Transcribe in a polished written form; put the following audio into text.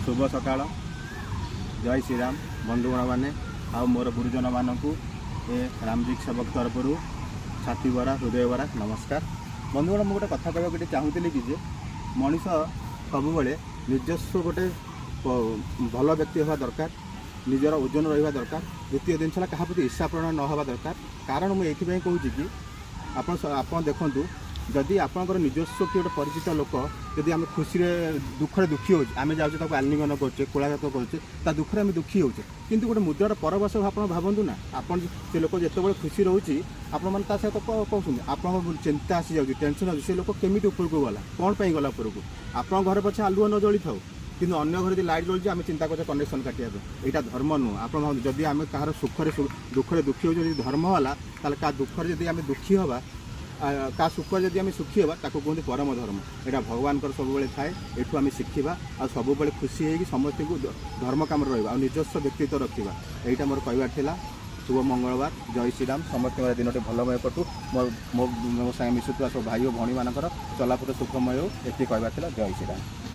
शुभ सकाळ जय श्रीराम बंधुगण मैंने आ मोर गुरुजन मानक ए रामजी सेवक तरफ छाती बरा हृदय बरा नमस्कार। बंधुगण मुझे गोटे कथा कहवाक चाहूली कि मनीष सब निजस्व गोटे भल व्यक्ति हवा दरकार, निजर ओजन रहा दरकार। द्वितीय जिनसा क्या प्रति ईर्षापण न हवा दरकार। कारण मुझे ये कहूँ कि आप देखूँ जदि आपंकर निजस्व कि गोटे परिचित लोक जदि आम खुशी दुखे दुखी हो जाऊँ आलिंगन करचे कोलाघात करचे दुखे आम दुखी होचे किंतु गोटे मुद्रार परवश आप भावतु ना आप से लोक जिते खुशी रोचे आप सहित कहते आप चिंता आसी जाऊँगी टेंशन अच्छे से लोक केमी उपरको गला कौन पर गला उपरको आप घर पछे आलुआ न जली था कि अन्य घर लाइट जलुचे आम चिंता कर कनेक्शन काटिया यहाँ धर्म नुह। आप जदि आम कहार सुखरे दुखे दुखी हो धर्म वाला क्या दुखे जदि आम दुखी हवा का सुख जदि आम सुखी हाँ ताको कहते परम धर्म। यहाँ भगवान सब थाए यू आम शिखा आ सब खुशी होगी समस्त को धर्म कम रहा निजस्व व्यक्तित्व रखा यहाँ मोर कहबार शुभ मंगलवार जय श्रीराम समस्त दिन भलमय कटु मो सागे मिशुवा सब भाई और भाई मानकर चलापथ सुखमय हो ये कहबार जय श्रीराम।